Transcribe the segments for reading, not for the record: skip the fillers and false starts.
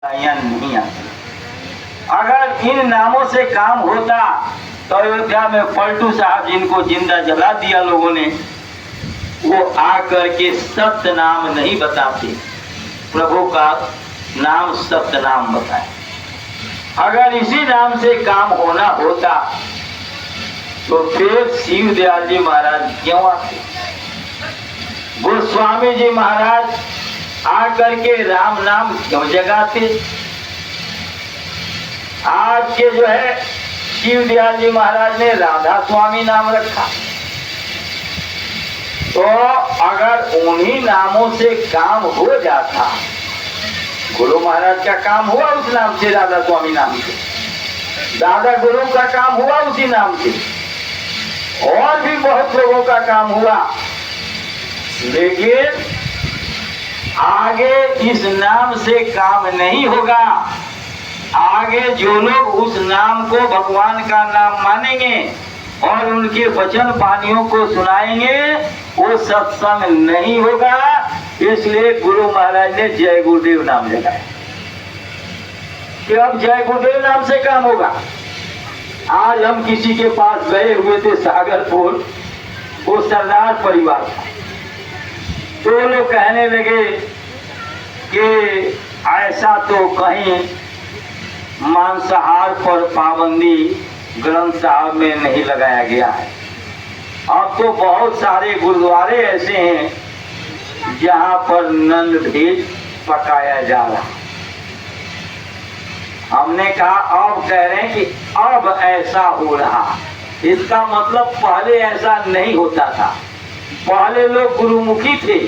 नहीं आती। अगर इन नामों से काम होता तो अयोध्या में पलटू साहब जिनको जिंदा जला दिया लोगों ने, वो आकर के सत्य नाम नहीं बताते, प्रभु का नाम सत्य नाम बताए। अगर इसी नाम से काम होना होता तो फिर शिव दयाल जी महाराज क्यों आते? गोस्वामी जी महाराज आकर के राम नाम क्यों जगाते? आज के जो है शिव दयाल जी महाराज ने राधा स्वामी नाम रखा। तो अगर उन्हीं नामों से काम हो जाता, गुरु महाराज का काम हुआ उस नाम से, राधा स्वामी नाम से, दादा गुरु का काम हुआ उसी नाम से, और भी बहुत लोगों का काम हुआ, लेकिन आगे इस नाम से काम नहीं होगा। आगे जो लोग उस नाम को भगवान का नाम मानेंगे और उनके वचन वाणियों को सुनाएंगे, वो सत्संग नहीं होगा। इसलिए गुरु महाराज ने जय गुरुदेव नाम लगाया कि अब जय गुरुदेव नाम से काम होगा। आज हम किसी के पास गए हुए थे सागरपुर, वो सरदार परिवार था, तो लोग कहने लगे कि ऐसा तो कहीं मांसाहार पर पाबंदी ग्रंथ साहब में नहीं लगाया गया है। अब तो बहुत सारे गुरुद्वारे ऐसे हैं जहां पर नंद भेज पकाया जा रहा। हमने कहा अब कह रहे हैं कि अब ऐसा हो रहा, इसका मतलब पहले ऐसा नहीं होता था। पहले लोग गुरुमुखी थे,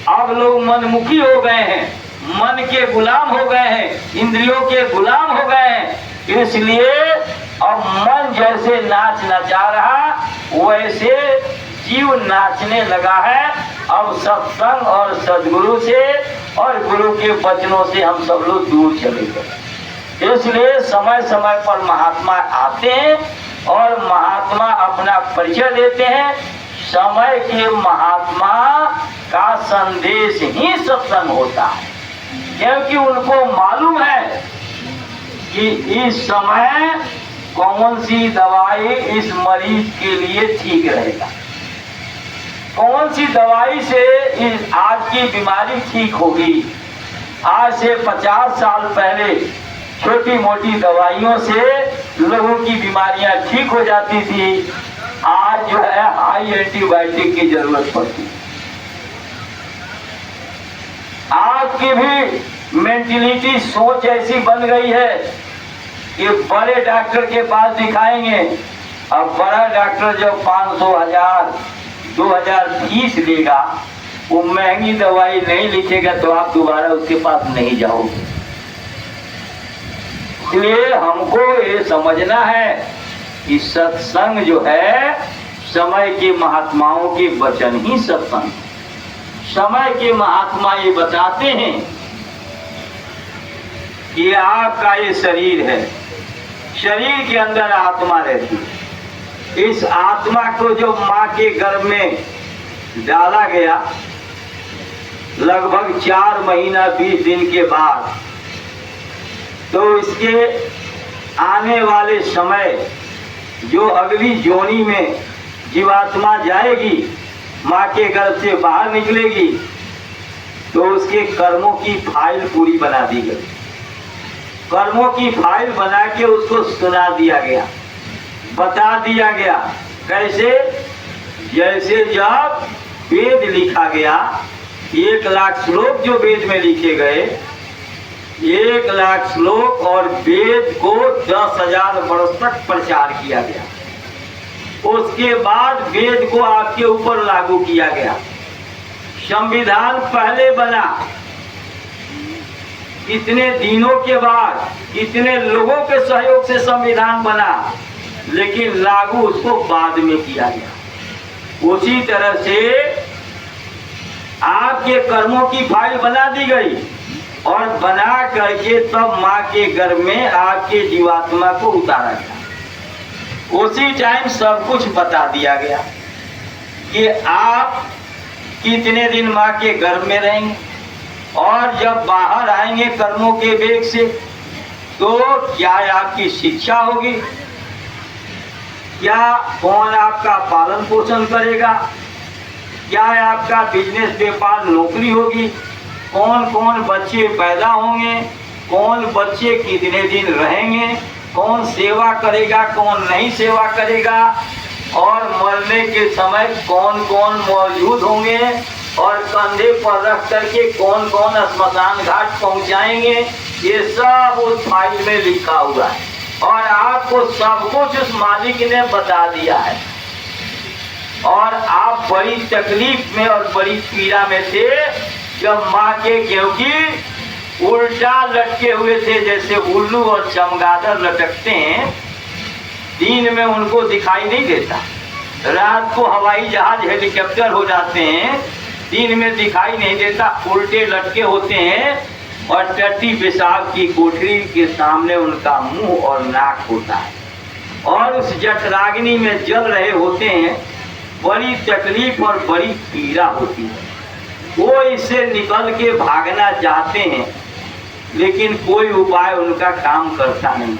अब लोग मनमुखी हो गए हैं, मन के गुलाम हो गए हैं, इंद्रियों के गुलाम हो गए हैं। इसलिए अब मन जैसे नाच नचा रहा वैसे जीव नाचने लगा है। अब सत्संग और सदगुरु से और गुरु के वचनों से हम सब लोग दूर चले गए। इसलिए समय समय पर महात्मा आते हैं और महात्मा अपना परिचय देते हैं। समय के महात्मा का संदेश ही सत्संग होता है, क्योंकि उनको मालूम है कि इस समय कौन सी दवाई इस मरीज के लिए ठीक रहेगा, कौन सी दवाई से इस आज की बीमारी ठीक होगी। आज से 50 साल पहले छोटी मोटी दवाइयों से लोगों की बीमारियां ठीक हो जाती थी, आज जो है हाई एंटीबायोटिक की जरूरत पड़ती है। आज की भी मेंटलिटी सोच ऐसी बन गई है कि बड़े डॉक्टर के पास दिखाएंगे। अब बड़ा डॉक्टर जब 500, 1000, 2000 फीस लेगा, वो महंगी दवाई नहीं लिखेगा तो आप दोबारा उसके पास नहीं जाओगे। इसलिए हमको ये समझना है कि सत्संग जो है समय के महात्माओं के वचन ही सत्संग। समय के महात्मा ये बताते हैं कि आपका ये शरीर है, शरीर के अंदर आत्मा रहती है। इस आत्मा को जो माँ के गर्भ में डाला गया, लगभग 4 महीना 20 दिन के बाद, तो इसके आने वाले समय जो अगली जोनी में जीवात्मा जाएगी, माँ के गर्भ से बाहर निकलेगी, तो उसके कर्मों की फाइल पूरी बना दी गई। कर्मों की फाइल बना के उसको सुना दिया गया, बता दिया गया। कैसे? जैसे जब वेद लिखा गया, 1 लाख श्लोक जो वेद में लिखे गए, 1 लाख श्लोक, और वेद को 10,000 वर्ष तक प्रचार किया गया। उसके बाद वेद को आपके ऊपर लागू किया गया। संविधान पहले बना, इतने दिनों के बाद इतने लोगों के सहयोग से संविधान बना, लेकिन लागू उसको बाद में किया गया। उसी तरह से आपके कर्मों की फाइल बना दी गई और बना करके तब माँ के गर्भ में आपके जीवात्मा को उतारा गया। उसी टाइम सब कुछ बता दिया गया कि आप कितने दिन माँ के गर्भ में रहेंगे, और जब बाहर आएंगे कर्मों के वेग से तो क्या आपकी शिक्षा होगी, क्या कौन आपका पालन पोषण करेगा, क्या आपका बिजनेस व्यापार नौकरी होगी, कौन कौन बच्चे पैदा होंगे, कौन बच्चे कितने दिन रहेंगे, कौन सेवा करेगा कौन नहीं सेवा करेगा, और मरने के समय कौन कौन मौजूद होंगे और कंधे पर रख करके कौन कौन श्मशान घाट पहुंचाएंगे, ये सब उस फाइल में लिखा हुआ है और आपको सब कुछ उस मालिक ने बता दिया है। और आप बड़ी तकलीफ में और बड़ी पीड़ा में थे जब माँ के, क्योंकि उल्टा लटके हुए थे, जैसे उल्लू और चमगादड़ लटकते हैं, दिन में उनको दिखाई नहीं देता, रात को हवाई जहाज हेलीकॉप्टर हो जाते हैं, दिन में दिखाई नहीं देता, उल्टे लटके होते हैं और टट्टी पेशाब की कोठरी के सामने उनका मुंह और नाक होता है और उस जठराग्नि में जल रहे होते हैं। बड़ी तकलीफ और बड़ी पीड़ा होती है, वो इससे निकल के भागना चाहते हैं लेकिन कोई उपाय उनका काम करता नहीं।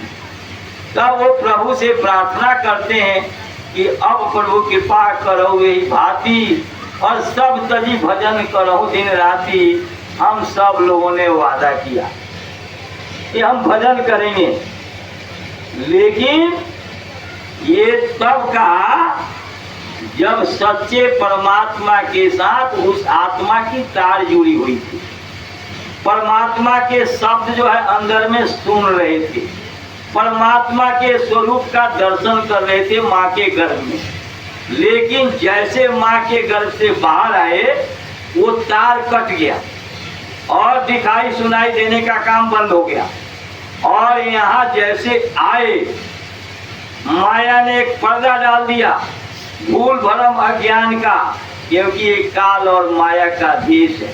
तब वो प्रभु से प्रार्थना करते हैं कि अब प्रभु कृपा करो यही भांति और सब तजी भजन करो दिन राति। हम सब लोगों ने वादा किया कि हम भजन करेंगे, लेकिन ये तब कहा जब सच्चे परमात्मा के साथ उस आत्मा की तार जुड़ी हुई थी, परमात्मा के शब्द जो है अंदर में सुन रहे थे, परमात्मा के स्वरूप का दर्शन कर रहे थे माँ के गर्भ में। लेकिन जैसे माँ के गर्भ से बाहर आए वो तार कट गया और दिखाई सुनाई देने का काम बंद हो गया और यहाँ जैसे आए माया ने एक पर्दा डाल दिया भूल भरम अज्ञान का, क्योंकि ये काल और माया का देश है।